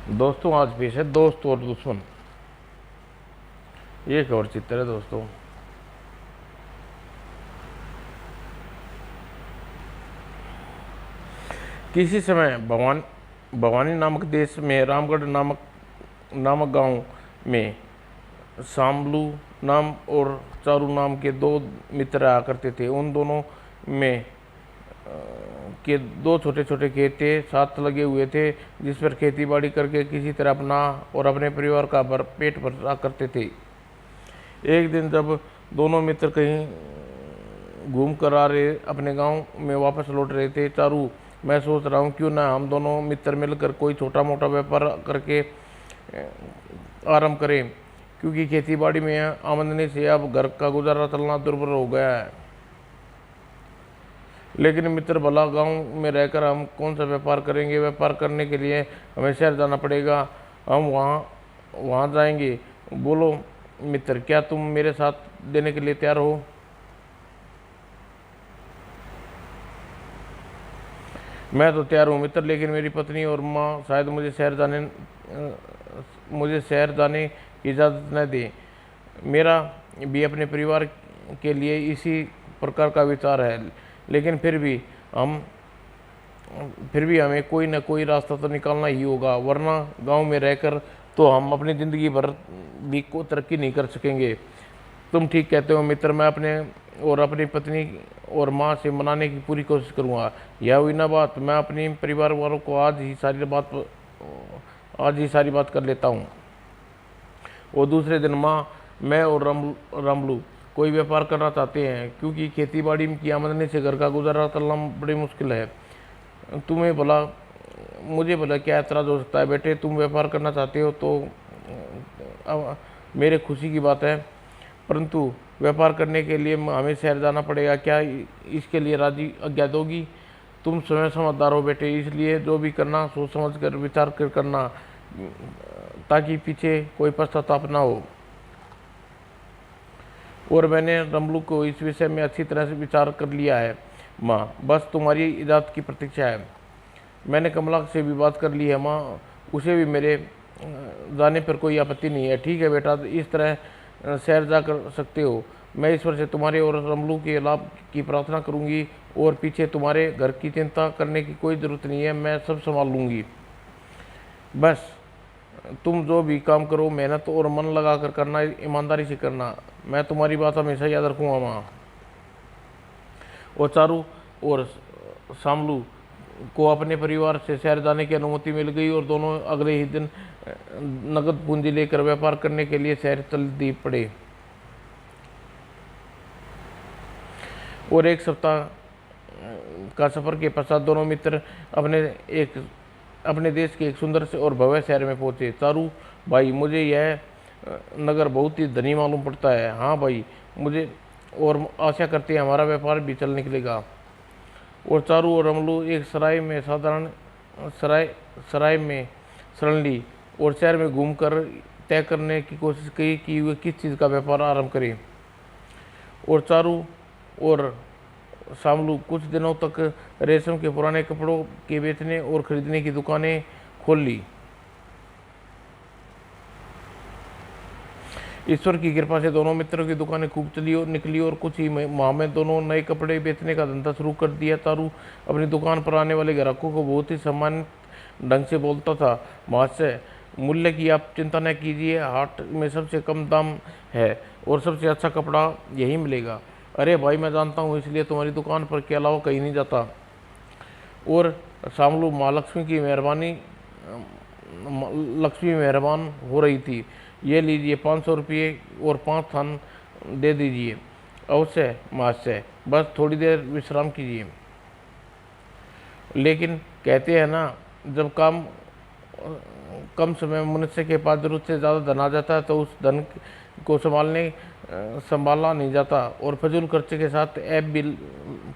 दोस्तों आज पेश है दोस्त और दुश्मन। ये एक और चित्र है दोस्तों। किसी समय भवानी नामक देश में रामगढ़ नामक गांव में शामलू नाम और चारू नाम के दो मित्र आया करते थे। उन दोनों में के दो छोटे छोटे खेत थे, साथ लगे हुए थे, जिस पर खेती बाड़ी करके किसी तरह अपना और अपने परिवार का पेट भरा करते थे। एक दिन जब दोनों मित्र कहीं घूम कर आ रहे अपने गांव में वापस लौट रहे थे, चारू मैं सोच रहा हूँ क्यों ना हम दोनों मित्र मिलकर कोई छोटा मोटा व्यापार करके आरंभ करें, क्योंकि खेती बाड़ी में आमदनी से अब घर का गुजारा चलना दुर्भर हो गया है। लेकिन मित्र भला, गांव में रहकर हम कौन सा व्यापार करेंगे? व्यापार करने के लिए हमें शहर जाना पड़ेगा। हम वहाँ जाएंगे। बोलो मित्र, क्या तुम मेरे साथ देने के लिए तैयार हो? मैं तो तैयार हूँ मित्र, लेकिन मेरी पत्नी और माँ शायद मुझे शहर जाने की इजाज़त न दें। मेरा भी अपने परिवार के लिए इसी प्रकार का विचार है, लेकिन फिर भी हमें कोई ना कोई रास्ता तो निकालना ही होगा, वरना गांव में रहकर तो हम अपनी ज़िंदगी भर भी को तरक्की नहीं कर सकेंगे। तुम ठीक कहते हो मित्र, मैं अपनी पत्नी और माँ से मनाने की पूरी कोशिश करूँगा। यह हुई ना बात, मैं अपनी परिवार वालों को आज ही सारी बात कर लेता हूँ। और दूसरे दिन माँ, मैं और रामलू कोई व्यापार करना चाहते हैं, क्योंकि खेती बाड़ी की आमदनी से घर का गुजारा चलना बड़ी मुश्किल है। मुझे भला क्या एतराज़ हो सकता है? बेटे, तुम व्यापार करना चाहते हो तो अब मेरे खुशी की बात है, परंतु व्यापार करने के लिए हमें शहर जाना पड़ेगा। क्या इसके लिए राजी आज्ञा दोगी? तुम स्वयं समझदार हो बेटे, इसलिए जो भी करना सोच समझ कर विचार कर करना, ताकि पीछे कोई पश्चाताप ना हो। और मैंने रमलू को इस विषय में अच्छी तरह से विचार कर लिया है माँ, बस तुम्हारी इजाज़त की प्रतीक्षा है। मैंने कमला से भी बात कर ली है माँ, उसे भी मेरे जाने पर कोई आपत्ति नहीं है। ठीक है बेटा, इस तरह शहर जा कर सकते हो। मैं ईश्वर से तुम्हारे और रमलू के लाभ की प्रार्थना करूँगी, और पीछे तुम्हारे घर की चिंता करने की कोई ज़रूरत नहीं है, मैं सब संभाल लूँगी। बस तुम जो भी काम करो मेहनत और मन लगा कर करना, ईमानदारी से करना। मैं तुम्हारी बात हमेशा याद रखूँगा माँ। और चारू और शामलू को अपने परिवार से शहर जाने की अनुमति मिल गई, और दोनों अगले ही दिन नगद पूंजी लेकर व्यापार करने के लिए शहर चल दी पड़े। और एक सप्ताह का सफ़र के पश्चात दोनों मित्र अपने देश के एक सुंदर से और भव्य शहर में पहुंचे। चारू भाई, मुझे यह नगर बहुत ही धनी मालूम पड़ता है। हाँ भाई, मुझे और आशा करते हैं हमारा व्यापार भी चल निकलेगा। और चारू और रमलू एक सराय में शरण ली और शहर में घूमकर तय करने की कोशिश की कि वे किस चीज़ का व्यापार आरंभ करें। और चारू और शामलू कुछ दिनों तक रेशम के पुराने कपड़ों के बेचने और खरीदने की दुकानें खोल ली। ईश्वर की कृपा से दोनों मित्रों की दुकानें खूब चली और निकली, और कुछ ही माह में दोनों नए कपड़े बेचने का धंधा शुरू कर दिया। चारू अपनी दुकान पर आने वाले ग्राहकों को बहुत ही सम्मानित ढंग से बोलता था। महाशय, मूल्य की आप चिंता न कीजिए, हाट में सबसे कम दाम है और सबसे अच्छा कपड़ा यही मिलेगा। अरे भाई, मैं जानता हूँ, इसलिए तुम्हारी दुकान पर के अलावा कहीं नहीं जाता। और शामलू, माँ लक्ष्मी मेहरबान हो रही थी। ये लीजिए 500 रुपये और 5 थान दे दीजिए। अवश्य महाशय, बस थोड़ी देर विश्राम कीजिए। लेकिन कहते हैं ना, जब कम समय में मनुष्य के पास जरूरत से ज़्यादा धन आ जाता है, तो उस धन को संभाला नहीं जाता, और फजूल खर्चे के साथ ऐप भी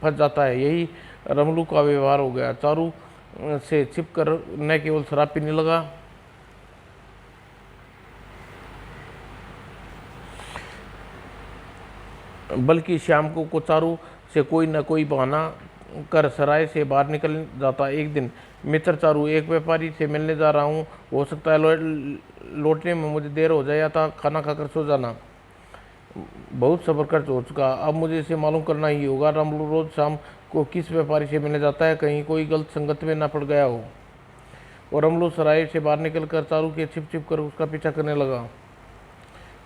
फंस जाता है। यही रमलू का व्यवहार हो गया। चारू से छिपकर न केवल शराब पीने लगा, बल्कि शाम को चारू से कोई न कोई बहाना कर सराय से बाहर निकल जाता। एक दिन, मित्र चारू, एक व्यापारी से मिलने जा रहा हूँ, हो सकता है लौटने में मुझे देर हो जाए, या था खाना खाकर सो जाना। बहुत सब्र कर हो चुका, अब मुझे इसे मालूम करना ही होगा। रामलू रोज शाम को किस व्यापारी से मिलने जाता है, कहीं कोई गलत संगत में ना पड़ गया हो। और रामलू सराय से बाहर निकलकर चारू के छिप छिप कर उसका पीछा करने लगा।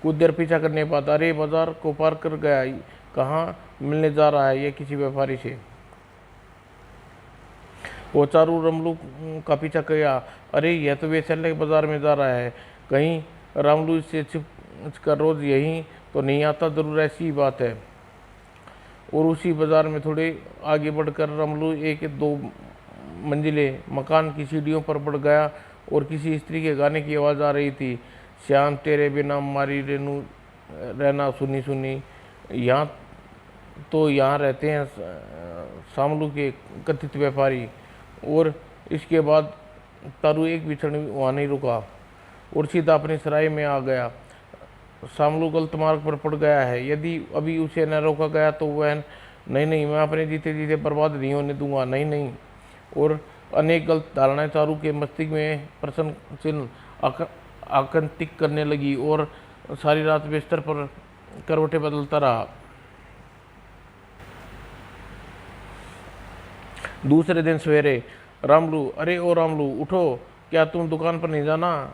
कुछ देर पीछा करने के बाद, अरे बाजार को पार कर गया, कहाँ मिलने जा रहा है ये किसी व्यापारी से। वो चारू रामलू का पीछा किया, अरे यह तो वैशाल्य के बाजार में जा रहा है, कहीं रामलू इससे छिप कर रोज यहीं तो नहीं आता, जरूर ऐसी ही बात है। और उसी बाजार में थोड़े आगे बढ़कर रामलू एक दो मंजिले मकान की सीढ़ियों पर बढ़ गया और किसी स्त्री के गाने की आवाज़ आ रही थी, श्याम तेरे बिना मारी रेनू रहना सुनी सुनी। यहाँ रहते हैं शामलू के कथित व्यापारी। और इसके बाद तारू एक भी क्षण वहाँ नहीं रुका और सीधा अपनी सराय में आ गया। शामलू गलत मार्ग पर पड़ गया है, यदि अभी उसे न रोका गया तो वह नहीं नहीं, मैं अपने जीते जीते बर्बाद नहीं होने दूंगा, नहीं नहीं। और अनेक गलत धारणाएं चारू के मस्तिष्क में प्रश्न चिन्ह आकंतिक करने लगी और सारी रात बिस्तर पर करवटें बदलता रहा। दूसरे दिन सवेरे, रामलू, अरे ओ रामलू उठो, क्या तुम दुकान पर नहीं जाना?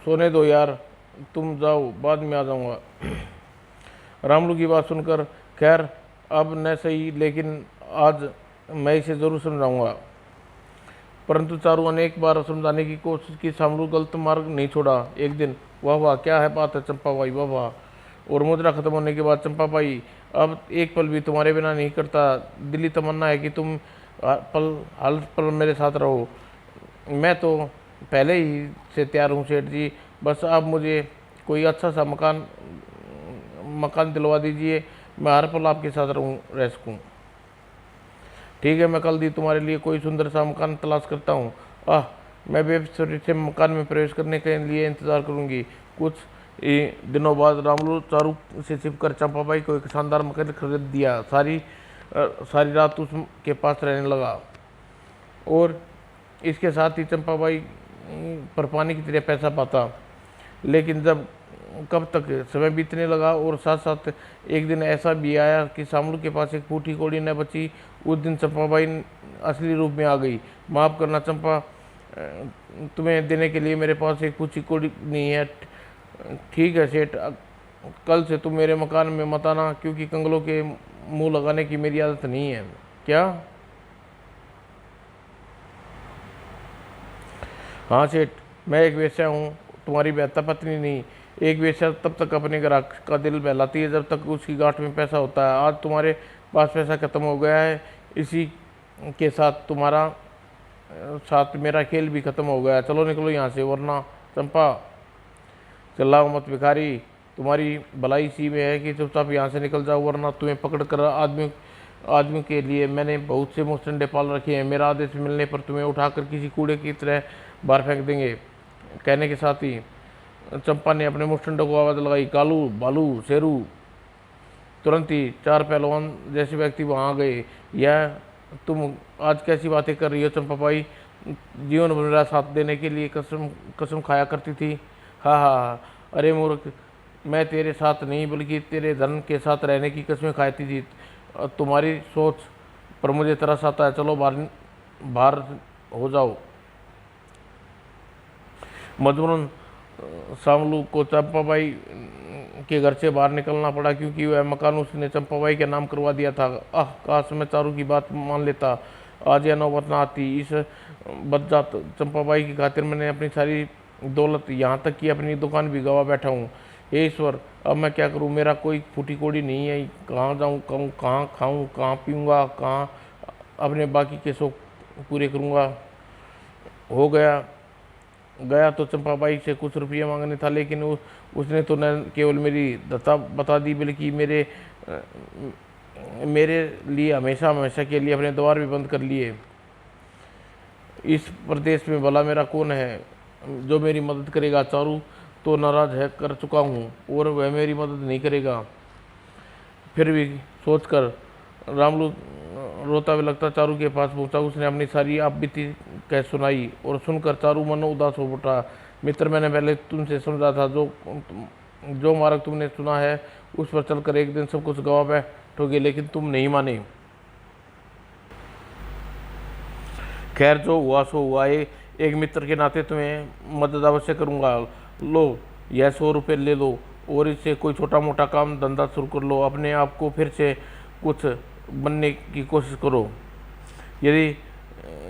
सोने दो यार, तुम जाओ, बाद में आ जाऊंगा। रामलू की बात सुनकर, खैर अब न सही, लेकिन आज मैं इसे जरूर समझाऊंगा। परंतु चारू अनेक बार समझाने की कोशिश की, शामलू गलत मार्ग नहीं छोड़ा। एक दिन, वाह वाह क्या है बात है चंपा बाई, वाह वाह। और मुद्रा खत्म होने के बाद, चंपा बाई अब एक पल भी तुम्हारे बिना नहीं करता, दिली तमन्ना है कि तुम हर पल मेरे साथ रहो। मैं तो पहले ही से तैयार हूँ सेठ जी, बस आप मुझे कोई अच्छा सा मकान दिलवा दीजिए, मैं हर पल आपके साथ रह सकूँ। ठीक है, मैं कल दी तुम्हारे लिए कोई सुंदर सा मकान तलाश करता हूँ। मैं बेफिक्र से मकान में प्रवेश करने के लिए इंतजार करूँगी। कुछ दिनों बाद रामलू चारू से छिपकर चंपाबाई को एक शानदार मकान खरीद दिया। सारी रात उसके पास रहने लगा और इसके साथ ही चंपाबाई पर पानी की तरह पैसा पाता। लेकिन कब तक समय बीतने लगा और साथ साथ एक दिन ऐसा भी आया कि शामलू के पास एक फूटी कौड़ी न बची। उस दिन चंपाबाई असली रूप में आ गई। माफ़ करना चंपा, तुम्हें देने के लिए मेरे पास एक फूटी कौड़ी नहीं है। ठीक है सेठ, कल से तुम मेरे मकान में मत आना, क्योंकि कंगलों के मुंह लगाने की मेरी आदत नहीं है। क्या? हाँ सेठ, मैं एक वेश्या हूँ, तुम्हारी बेहतर पत्नी नहीं। एक वेश्या तब तक अपने ग्राहक का दिल बहलाती है जब तक उसकी गांठ में पैसा होता है। आज तुम्हारे पास पैसा खत्म हो गया है, इसी के साथ मेरा खेल भी खत्म हो गया। चलो निकलो यहाँ से, वरना चंपा। चिल्लाओ मत भिखारी, तुम्हारी भलाई इसी में है कि चुपचाप यहाँ से निकल जाओ, वरना तुम्हें पकड़ कर आदमी के लिए मैंने बहुत से मुस्टंडे पाल रखे हैं। मेरा आदेश मिलने पर तुम्हें उठाकर किसी कूड़े की तरह बाहर फेंक देंगे। कहने के साथ ही चंपा ने अपने मुस्टंडों को आवाज़ लगाई, कालू, बालू, शेरू। तुरंत ही 4 पहलवान जैसे व्यक्ति वहाँ आ गए। यह तुम आज कैसी बातें कर रही हो चंपा बाई? जीवन भर मेरा साथ देने के लिए कसम खाया करती थी। हाँ हाँ हाँ, अरे मूर्ख, मैं तेरे साथ नहीं बल्कि तेरे धन के साथ रहने की कसमें खाती थी। तुम्हारी सोच पर मुझे तरस आता है। चलो बाहर हो जाओ। मजबूरन शामलू को चंपाबाई के घर से बाहर निकलना पड़ा, क्योंकि वह मकान उसने चंपाबाई के नाम करवा दिया था। काश मैं चारू की बात मान लेता, आज यह नौबत ना आती। इस बदजात चंपाबाई की खातिर मैंने अपनी सारी दौलत, यहाँ तक कि अपनी दुकान भी गवा बैठा हूँ। हे ईश्वर, अब मैं क्या करूँ? मेरा कोई फूटी कोड़ी नहीं है। कहाँ जाऊँ, कहाँ खाऊँ, कहाँ पीऊँगा, कहाँ अपने बाकी के शौक पूरे करूँगा? हो गया तो चंपाबाई से कुछ रुपये मांगने था, लेकिन उसने तो न केवल मेरी दत्ता बता दी, बल्कि मेरे लिए हमेशा हमेशा के लिए अपने द्वार भी बंद कर लिए। इस प्रदेश में भला मेरा कौन है जो मेरी मदद करेगा? चारू तो नाराज है कर चुका हूँ और वह मेरी मदद नहीं करेगा। फिर भी सोचकर रामलू रोता हुआ लगता चारू के पास पहुंचा। उसने अपनी सारी आप बीती कह सुनाई और सुनकर चारू मनो उदास हो उठा। मित्र, मैंने पहले तुमसे समझा था, जो मार्ग तुमने चुना है उस पर चलकर एक दिन सब कुछ गवा बैठोगे, लेकिन तुम नहीं माने। खैर, जो हुआ सो हुआ। एक मित्र के नाते तुम्हें मदद अवश्य करूंगा। लो, यह 100 रुपये ले लो और इससे कोई छोटा मोटा काम धंधा शुरू कर लो। अपने आप को फिर से कुछ बनने की कोशिश करो। यदि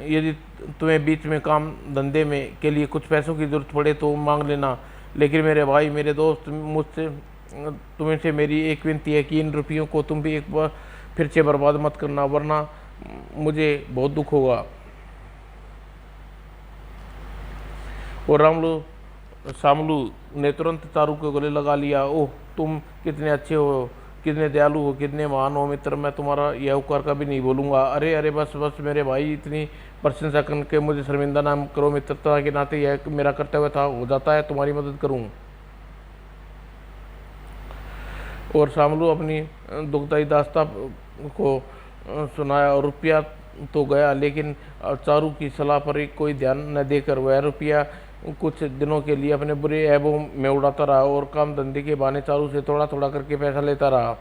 यदि तुम्हें बीच में काम धंधे में के लिए कुछ पैसों की ज़रूरत पड़े तो मांग लेना। लेकिन मेरे भाई, मेरे दोस्त, मुझसे तुमसे मेरी एक विनती है कि इन रुपयों को तुम भी एक बार फिर से बर्बाद मत करना, वरना मुझे बहुत दुख होगा। और शामलू ने तुरंत चारू के गले लगा लिया। ओह, तुम कितने अच्छे हो, कितने दयालु हो, कितने महान हो मित्र, मैं तुम्हारा यह उपकार कभी नहीं भूलूंगा। अरे अरे, बस बस मेरे भाई, इतनी प्रशंसा करके मुझे शर्मिंदा ना करो। मित्रता के नाते यह मेरा कर्तव्य था, हो जाता है तुम्हारी मदद करूं। और शामलू अपनी दुखदाई दास्ता को सुनाया। और रुपया तो गया, लेकिन चारू की सलाह पर कोई ध्यान न देकर वह रुपया कुछ दिनों के लिए अपने बुरे ऐबों में उड़ाता रहा और काम धंधे के बहाने चारू से थोड़ा थोड़ा करके पैसा लेता रहा।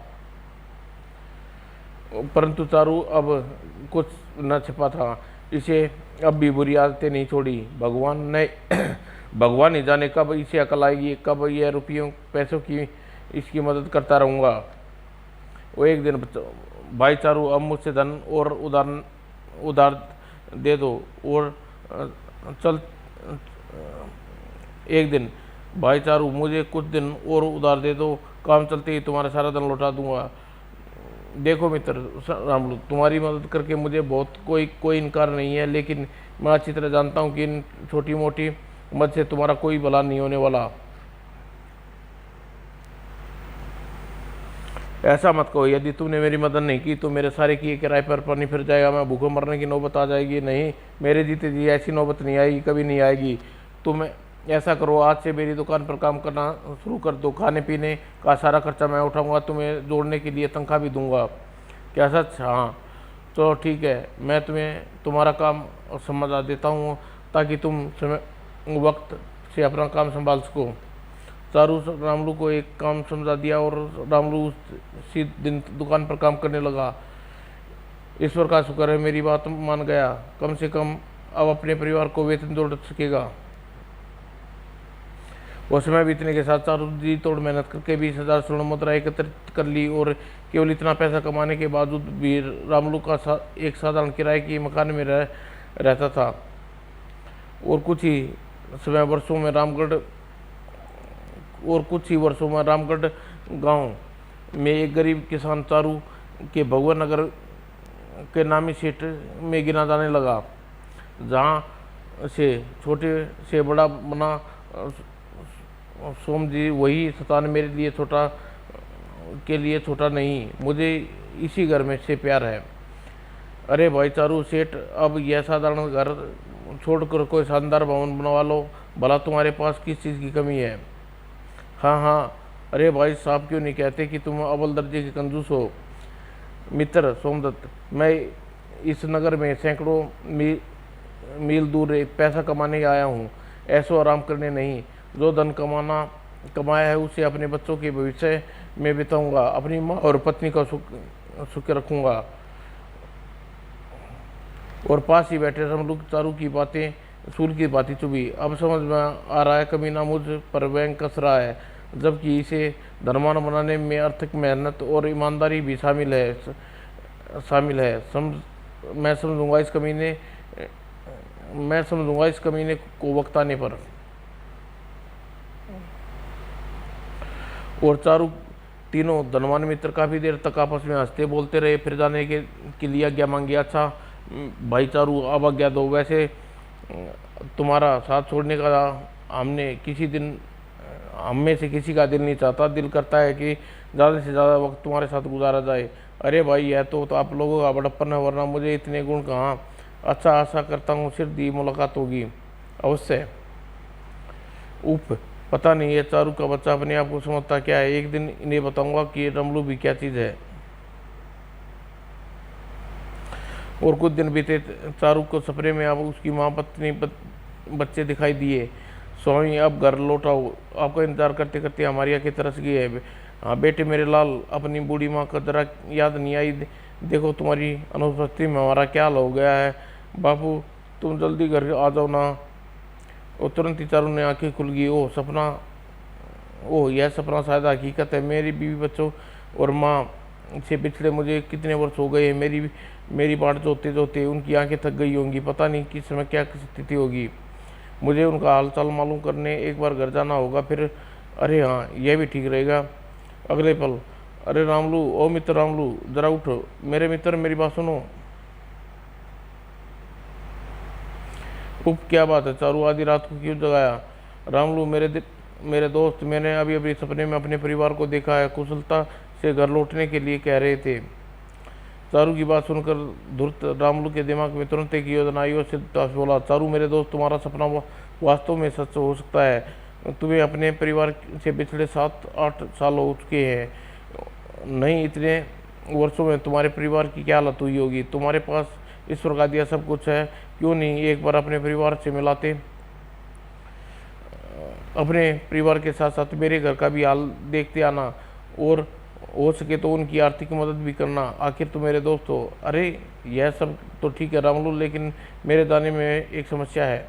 परंतु चारू अब कुछ न छिपा था। इसे अब भी बुरी आदतें नहीं छोड़ी। भगवान ही जाने कब इसे अकल आएगी, कब यह रुपयों पैसों की इसकी मदद करता रहूँगा। वो एक दिन, भाई चारू, अब मुझसे धन और उधार दे दो और चल। एक दिन, भाई चारू, मुझे कुछ दिन और उधार दे दो, काम चलते ही तुम्हारा सारा धन लौटा दूंगा। देखो मित्र रामलू, तुम्हारी मदद करके मुझे बहुत कोई इनकार नहीं है, लेकिन मैं अच्छी तरह जानता हूँ कि इन छोटी मोटी मदद से तुम्हारा कोई भला नहीं होने वाला। ऐसा मत कहो। यदि तुमने मेरी मदद नहीं की तो मेरे सारे किए किराए पर पानी फिर जाएगा, मैं भूखे मरने की नौबत आ जाएगी। नहीं, मेरे जीते जी ऐसी नौबत नहीं आएगी, कभी नहीं आएगी। तुम ऐसा करो, आज से मेरी दुकान पर काम करना शुरू कर दो। खाने पीने का सारा खर्चा मैं उठाऊंगा, तुम्हें जोड़ने के लिए तनख्वाह भी दूंगा। क्या सच? हाँ, तो ठीक है, मैं तुम्हें तुम्हारा काम समझा देता हूँ ताकि तुम वक्त से अपना काम संभाल सको। चारू रामलू को एक काम समझा दिया और रामलू उसी दिन दुकान पर काम करने लगा। ईश्वर का शुक्र है, मेरी बात मान गया। कम से कम अब अपने परिवार को वेतन जोड़ सकेगा। वो समय बीतने के साथ चारू जी तोड़ मेहनत करके 20,000 स्वर्ण मुद्रा एकत्रित कर ली और केवल इतना पैसा कमाने के बावजूद भी रामलू का एक साधारण किराए के मकान में रहता था। और कुछ ही वर्षों में रामगढ़ गांव में एक गरीब किसान चारू के भगवान नगर के नामी सेठ में गिना जाने लगा, जहां से छोटे से बड़ा बना सोम जी। वही शतान मेरे लिए छोटा नहीं, मुझे इसी घर में से प्यार है। अरे भाई चारू सेठ, अब यह साधारण घर छोड़कर कोई शानदार भवन बनवा लो। भला तुम्हारे पास किस चीज़ की कमी है? हाँ हाँ, अरे भाई साहब, क्यों नहीं कहते कि तुम अव्वल दर्जे के कंजूस हो। मित्र सोमदत्त, मैं इस नगर में सैकड़ों मील दूर पैसा कमाने आया हूँ, ऐसो आराम करने नहीं। जो धन कमाया है उसे अपने बच्चों के भविष्य में बिताऊंगा, अपनी माँ और पत्नी का सुख रखूंगा। और पास ही बैठे रामलू चारू की बातें सूल की बातें चुभी। अब समझ में आ रहा है, कमीना मुझ पर व्यंग कस रहा है, जबकि इसे धनवान बनाने में अर्थक मेहनत और ईमानदारी भी शामिल है। मैं समझूंगा इस कमीने को वक्त आने पर। और चारू तीनों धनवान मित्र काफ़ी देर तक आपस में हंसते बोलते रहे, फिर जाने के लिए आज्ञा मांगी। अच्छा भाई चारू, अब आज्ञा दो। वैसे तुम्हारा साथ छोड़ने का हम में से किसी का दिल नहीं चाहता। दिल करता है कि ज़्यादा से ज़्यादा वक्त तुम्हारे साथ गुजारा जाए। अरे भाई, यह तो आप लोगों का बड़प्पन है, वरना मुझे इतने गुण कहाँ। अच्छा, आशा करता हूँ शीघ्र मुलाकात होगी अवश्य। उफ, पता नहीं ये चारू का बच्चा अपने आप को समझता क्या है। एक दिन इन्हें बताऊंगा कि रामलू भी क्या चीज़ है। और कुछ दिन बीते। चारू को सपने में अब उसकी माँ, पत्नी, बच्चे दिखाई दिए। स्वामी अब घर लौटाओ, आपका इंतजार करते करते हमारी आंखें तरस गई है। हाँ बेटे मेरे लाल, अपनी बूढ़ी माँ का जरा याद नहीं आई? देखो तुम्हारी अनुपस्थिति में हमारा क्या हाल हो गया है। बापू तुम जल्दी घर आ जाओ ना। और तुरंत ही चारू ने आंखें खुल गई। ओह सपना, ओह यह सपना शायद हकीकत है। मेरी बीवी बच्चों और माँ से पिछले मुझे कितने वर्ष हो गए हैं। मेरी बाट जोते जोते उनकी आंखें थक गई होंगी। पता नहीं किस समय क्या स्थिति होगी। मुझे उनका हाल चाल मालूम करने एक बार घर जाना होगा फिर। अरे हाँ यह भी ठीक रहेगा। अगले पल, अरे रामलू, ओ मित्र रामलू, जरा उठो। मेरे मित्र मेरी बात सुनो। उप क्या बात है चारू, आधी रात को क्यों जगाया? रामलू मेरे दोस्त, मैंने अभी अभी सपने में अपने परिवार को देखा है। कुशलता से घर लौटने के लिए कह रहे थे। चारू की बात सुनकर धूर्त रामलू के दिमाग में तुरंत एक योजना आई और सिद्धदास बोला, चारू मेरे दोस्त, तुम्हारा सपना वास्तव में सच हो सकता है। तुम्हें अपने परिवार से पिछले 7-8 साल हो चुके हैं। नहीं, इतने वर्षों में तुम्हारे परिवार की क्या हालत हुई होगी। तुम्हारे पास ईश्वर का दिया सब कुछ है, क्यों नहीं एक बार अपने परिवार से मिलाते? अपने परिवार के साथ साथ मेरे घर का भी हाल देखते आना, और हो सके तो उनकी आर्थिक मदद भी करना। आखिर तो मेरे दोस्त हो। अरे यह सब तो ठीक है रामलू, लेकिन मेरे दाने में एक समस्या है।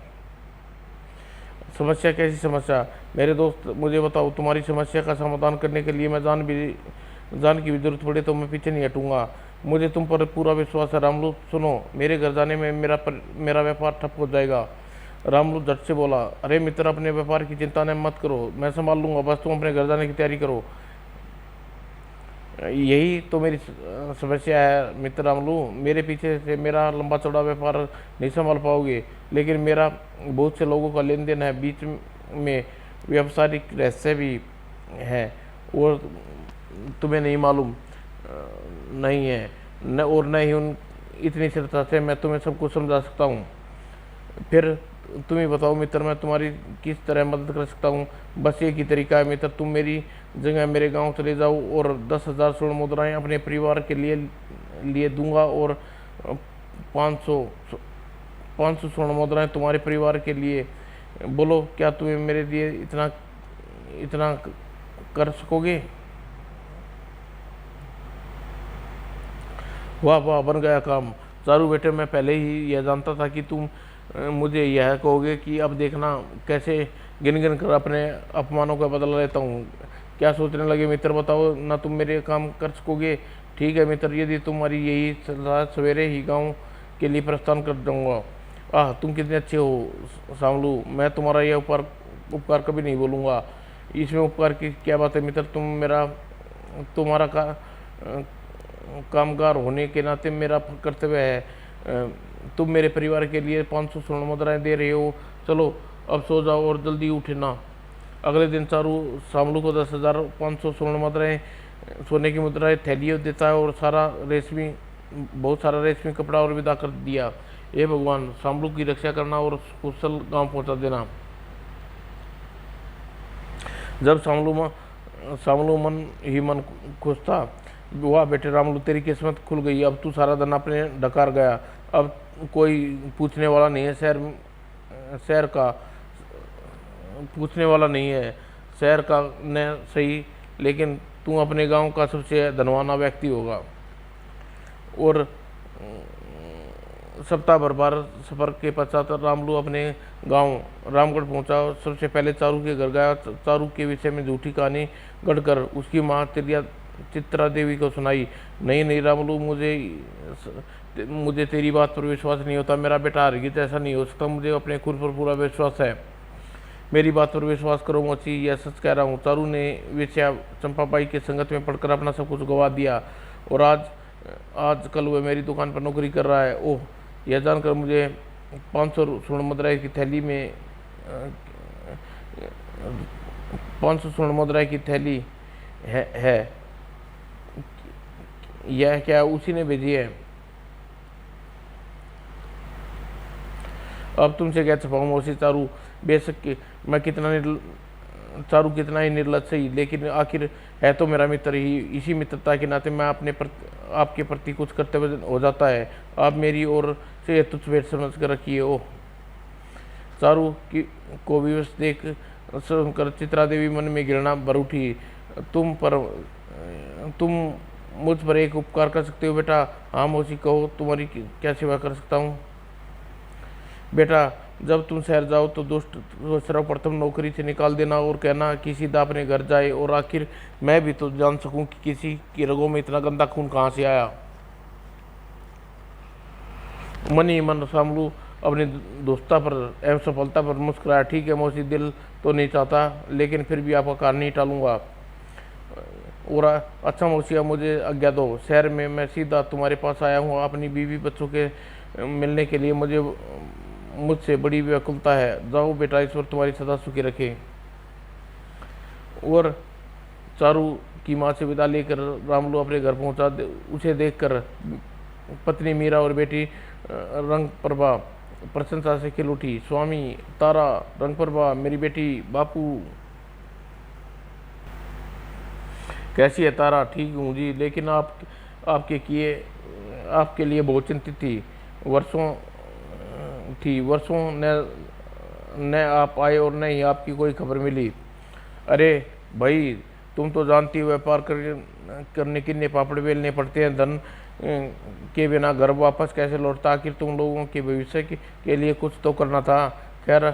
समस्या? कैसी समस्या? मेरे दोस्त मुझे बताओ, तुम्हारी समस्या का समाधान करने के लिए मैं जान की भी जरूरत पड़े तो मैं पीछे नहीं हटूंगा। मुझे तुम पर पूरा विश्वास है रामलू। सुनो, मेरे घर जाने में मेरा व्यापार ठप हो जाएगा। रामलू झट से बोला, अरे मित्र, अपने व्यापार की चिंता न मत करो, मैं संभाल लूंगा। बस तुम अपने घर जाने की तैयारी करो। यही तो मेरी समस्या है मित्र रामलू। मेरे पीछे से मेरा लंबा चौड़ा व्यापार नहीं संभाल पाओगे, लेकिन मेरा बहुत से लोगों का लेन देन है, बीच में व्यावसायिक रहस्य भी है और तुम्हें नहीं मालूम नहीं है न, और न ही उन इतनी सरलता से मैं तुम्हें सब कुछ समझा सकता हूँ। फिर तुम ही बताओ मित्र, मैं तुम्हारी किस तरह मदद कर सकता हूँ? बस एक ही तरीका है मित्र, तुम मेरी जगह मेरे गांव चले जाओ और 10,000 स्वर्ण मुद्राएं अपने परिवार के लिए दूंगा, और 500 स्वर्ण मुद्राएं तुम्हारे परिवार के लिए। बोलो, क्या तुम्हें मेरे लिए इतना कर सकोगे? वाह वाह, बन गया काम। चारू बेटे, मैं पहले ही यह जानता था कि तुम मुझे यह कहोगे कि अब देखना कैसे गिन गिन कर अपने अपमानों का बदला लेता हूँ। क्या सोचने लगे मित्र, बताओ ना, तुम मेरे काम कर सकोगे? ठीक है मित्र, यदि तुम्हारी यही सलाह, सवेरे ही गांव के लिए प्रस्थान कर दूंगा। आह, तुम कितने अच्छे हो सामलू, मैं तुम्हारा यह उपकार कभी नहीं भूलूंगा। इसमें उपकार की क्या बात है मित्र, तुम्हारा कामगार होने के नाते मेरा कर्तव्य है। तुम मेरे परिवार के लिए 500 स्वर्ण मुद्राएं दे रहे हो। चलो अब सो जाओ और जल्दी उठे ना। अगले दिन चारू शामलू को 10,500 स्वर्ण मुद्राएं, सोने की मुद्राएं थैलियों देता है और बहुत सारा रेशमी कपड़ा और विदा कर दिया। हे भगवान, शामलू की रक्षा करना और कुशल गांव पहुंचा देना। जब शामलू मन ही मन खुश था। वाह बेटे रामलू, तेरी किस्मत खुल गई। अब तू सारा दिन अपने डकार गया। अब कोई पूछने वाला नहीं है शहर का पूछने वाला नहीं है शहर का न सही, लेकिन तू अपने गांव का सबसे धनवाना व्यक्ति होगा। और सप्ताह भर भारत सफर के पश्चात रामलू अपने गांव रामगढ़ पहुंचा। सबसे पहले चारू के घर गया। चारू के विषय में झूठी कहानी गढ़कर उसकी माँ चित्रा देवी को सुनाई। नहीं रामलू, मुझे तेरी बात पर विश्वास नहीं होता। मेरा बेटा हरगिज ऐसा नहीं हो सकता। मुझे अपने खुद पर पूरा विश्वास है। मेरी बात पर विश्वास करो मोची, यह सच कह रहा हूँ। चारू ने वेश्या चंपाबाई के संगत में पढ़कर अपना सब कुछ गवा दिया और आज कल वह मेरी दुकान पर नौकरी कर रहा है। ओह, यह जानकर मुझे 500 स्वर्ण मुद्राएं की थैली में 500 स्वर्ण मुद्राएं की थैली है। यह क्या उसी ने भेजी है? अब तुमसे क्या छुपाऊं मौसी चारू, बेशक मैं कितना चारू कितना ही निर्लज सही, लेकिन आखिर है तो मेरा मित्र ही। इसी मित्रता के नाते मैं आपके प्रति कुछ कर्तव्य हो जाता है। आप मेरी ओर से तुच्छ भेंट समझ कर रखिए। ओह! चारू की को विवश देख सुनकर चित्रा देवी मन में घृणा भर उठी। तुम मुझ पर एक उपकार कर सकते हो बेटा? हाँ मौसी, कहो, तुम्हारी क्या सेवा कर सकता हूँ? बेटा, जब तुम शहर जाओ तो दुष्ट को सर्वप्रथम नौकरी से निकाल देना और कहना कि सीधा अपने घर जाए, और आखिर मैं भी तो जान सकूं कि किसी की रगों में इतना गंदा खून कहाँ से आया। मन ही मन शामलू अपनी दोस्ता पर एवं सफलता पर मुस्कुराया। ठीक है मौसी, दिल तो नहीं चाहता, लेकिन फिर भी आपका कारण नहीं टालूंगा। और अच्छा मौसी, अब मुझे आज्ञा दो, शहर में मैं सीधा तुम्हारे पास आया हूँ अपनी बीवी बच्चों के मिलने के लिए। मुझसे बड़ी व्याकुलता है। जाओ बेटा, ईश्वर तुम्हारी सदा सुखी रखे। और चारू की माँ से विदा लेकर रामलू अपने घर पहुंचा। उसे देखकर पत्नी मीरा और बेटी रंग प्रभा प्रशंसा से खिल उठी। स्वामी, तारा, रंग प्रभा, मेरी बेटी, बापू। कैसी है तारा? ठीक हूँ जी, लेकिन आपके लिए बहुत चिंतित थी। वर्षों न आप आए और न ही आपकी कोई खबर मिली। अरे भाई, तुम तो जानती हो व्यापार करने कितने पापड़ बेलने पड़ते हैं। धन के बिना घर वापस कैसे लौटता? आखिर तुम लोगों के भविष्य के लिए कुछ तो करना था। खैर,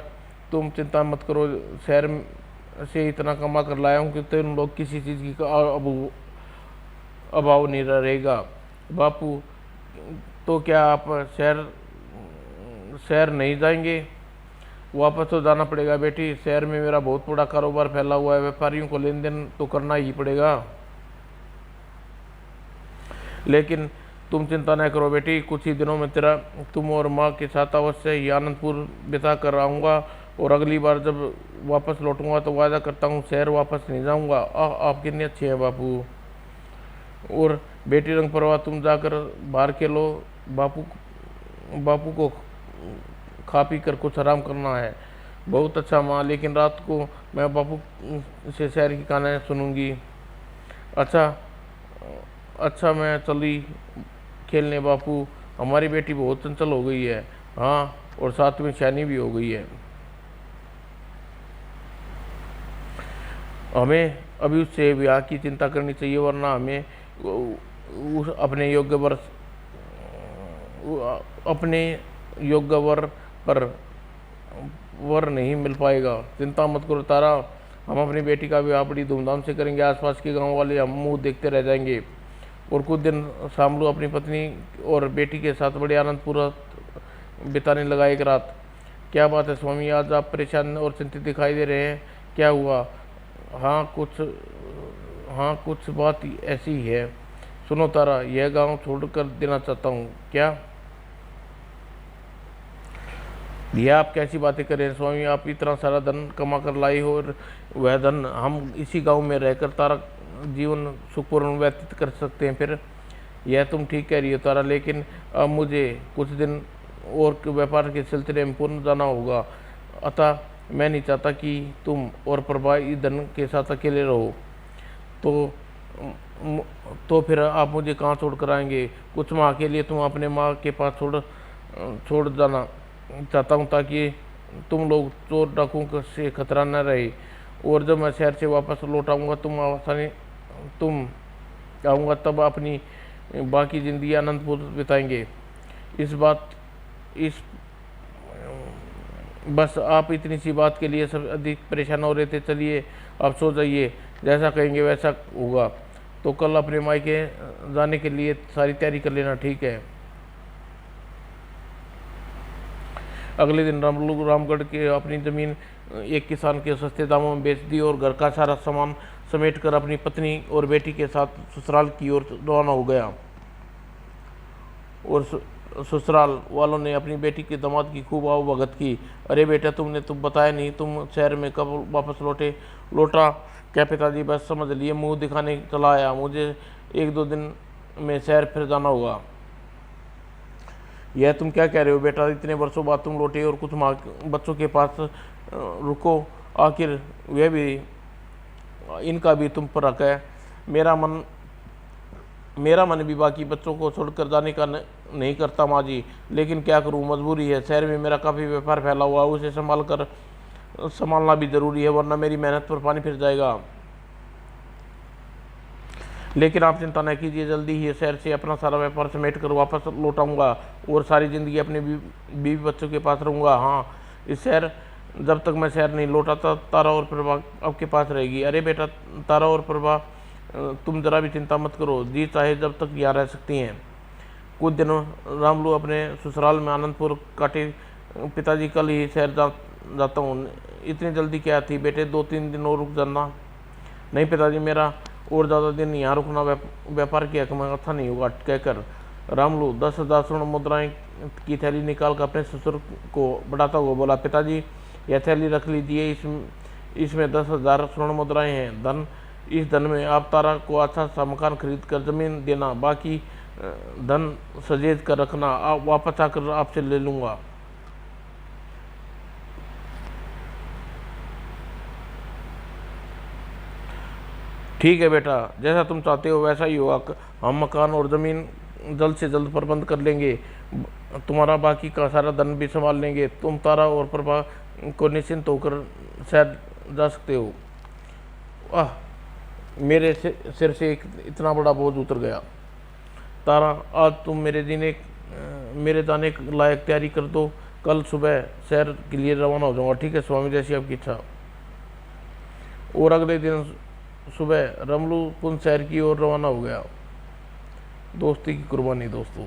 तुम चिंता मत करो, शहर से इतना कमा कर लाया हूँ कि तुम लोग किसी चीज़ की अभाव नहीं रहेगा। बापू, तो क्या आप शहर नहीं जाएंगे? वापस तो जाना पड़ेगा बेटी। शहर में मेरा बहुत बड़ा कारोबार फैला हुआ है, व्यापारियों को लेन देन तो करना ही पड़ेगा। लेकिन तुम चिंता न करो बेटी, कुछ ही दिनों में तुम और माँ के साथ अवश्य ही आनंदपुर बिता कर आऊँगा, और अगली बार जब वापस लौटूंगा तो वादा करता हूँ शहर वापस नहीं जाऊँगा। आप कितने अच्छे हैं बापू। और बेटी रंग परवा, तुम जाकर बाहर खेलो। बापू को खा पी कर कुछ आराम करना है। बहुत अच्छा माँ, लेकिन रात को मैं बापू से शहर की कहानियाँ सुनूंगी। अच्छा मैं चली खेलने बापू। हमारी बेटी बहुत चंचल हो गई है। हाँ, और साथ में शैनी भी हो गई है। हमें अभी उससे ब्याह की चिंता करनी चाहिए, वरना हमें अपने योग्य वर नहीं मिल पाएगा। चिंता मत करो तारा, हम अपनी बेटी का विवाह बड़ी धूमधाम से करेंगे। आसपास के गांव वाले हम मुंह देखते रह जाएंगे। और कुछ दिन शामलू अपनी पत्नी और बेटी के साथ बड़े आनंदपूर्वक बिताने लगा एक रात। क्या बात है स्वामी, आज आप परेशान और चिंतित दिखाई दे रहे हैं, क्या हुआ? हाँ, कुछ बात ऐसी है। सुनो तारा, यह गांव छोड़कर देना चाहता हूँ। क्या भैया, आप कैसी बातें कर रहे हैं स्वामी? आप इतना सारा धन कमा कर लाई हो, और वह धन हम इसी गांव में रहकर तारा जीवन सुखपूर्ण व्यतीत कर सकते हैं। फिर यह तुम ठीक कह रही हो तारा, लेकिन अब मुझे कुछ दिन और व्यापार के सिलसिले में पूर्ण जाना होगा। अतः मैं नहीं चाहता कि तुम और प्रभा इस धन के साथ अकेले रहो। तो फिर आप मुझे कहाँ छोड़ कर आएंगे? कुछ माह के लिए तुम अपने माँ के पास छोड़ जाना चाहता हूँ, ताकि तुम लोग चोर डाकुओं से खतरा न रहे। और जब मैं शहर से वापस लौट आऊँगा तुम आऊँगा, तब अपनी बाकी ज़िंदगी आनंदपूर्वक बिताएंगे। बस आप इतनी सी बात के लिए सब अधिक परेशान हो रहे थे। चलिए आप सो जाइए, जैसा कहेंगे वैसा होगा। तो कल अपने मायके जाने के लिए सारी तैयारी कर लेना, ठीक है? अगले दिन रामगढ़ के अपनी ज़मीन एक किसान के सस्ते दामों में बेच दी, और घर का सारा सामान समेटकर अपनी पत्नी और बेटी के साथ ससुराल की ओर रवाना हो गया। और ससुराल वालों ने अपनी बेटी के दामाद की खूब आवभगत की। अरे बेटा, तुमने तो बताया नहीं, तुम शहर में कब वापस लौटा क्या पिताजी? बस समझ लिए, मुंह दिखाने चला आया। मुझे 1-2 दिन में शहर फिर जाना होगा। यह तुम क्या कह रहे हो बेटा? इतने वर्षों बाद तुम लौटे और कुछ माँ बच्चों के पास रुको आखिर वह भी, इनका भी तुम पर हक है। मेरा मन भी बाकी बच्चों को छोड़कर जाने का नहीं करता माँ जी, लेकिन क्या करूँ, मजबूरी है। शहर में मेरा काफ़ी व्यापार फैला हुआ है, उसे संभालना भी ज़रूरी है, वरना मेरी मेहनत पर पानी फिर जाएगा। लेकिन आप चिंता न कीजिए, जल्दी ही शहर से अपना सारा व्यापार समेट कर वापस लौट आऊँगा और सारी ज़िंदगी अपने बीवी बच्चों के पास रहूँगा। हाँ, इस शहर जब तक मैं शहर नहीं लौटाता, तारा और प्रभा आपके पास रहेगी। अरे बेटा, तारा और प्रभा, तुम जरा भी चिंता मत करो, जी चाहे जब तक यहाँ रह सकती हैं। कुछ दिनों रामलू अपने ससुराल में आनंदपुर काटे। पिताजी, कल ही शहर जाता हूँ। इतनी जल्दी क्या थी बेटे, 2-3 दिन और रुक जाना। नहीं पिताजी, मेरा और ज़्यादा दिन यहाँ रुकना व्यापार की हक में अच्छा नहीं होगा, कहकर रामलू 10,000 स्वर्ण मुद्राएं की थैली निकाल कर अपने ससुर को बढ़ाता हुआ बोला, पिताजी यह थैली रख लीजिए, इसमें 10,000 स्वर्ण मुद्राएं हैं। इस धन में आप तारा को अच्छा सा मकान खरीद कर जमीन देना, बाकी धन सजेज कर रखना, आप वापस आकर आपसे ले लूँगा। ठीक है बेटा, जैसा तुम चाहते हो वैसा ही होगा। हम मकान और ज़मीन जल्द से जल्द प्रबंध कर लेंगे, तुम्हारा बाकी का सारा धन भी संभाल लेंगे। तुम तारा और प्रभा को निश्चिंत होकर शायद जा सकते हो। आह, मेरे सिर से एक इतना बड़ा बोझ उतर गया। तारा, आज तुम मेरे जाने लायक तैयारी कर दो, कल सुबह शहर के लिए रवाना हो जाऊँगा। ठीक है स्वामी, जैसी आपकी इच्छा। और अगले दिन सुबह रमलू पुन शहर की ओर रवाना हो गया। दोस्ती की कुर्बानी दोस्तों।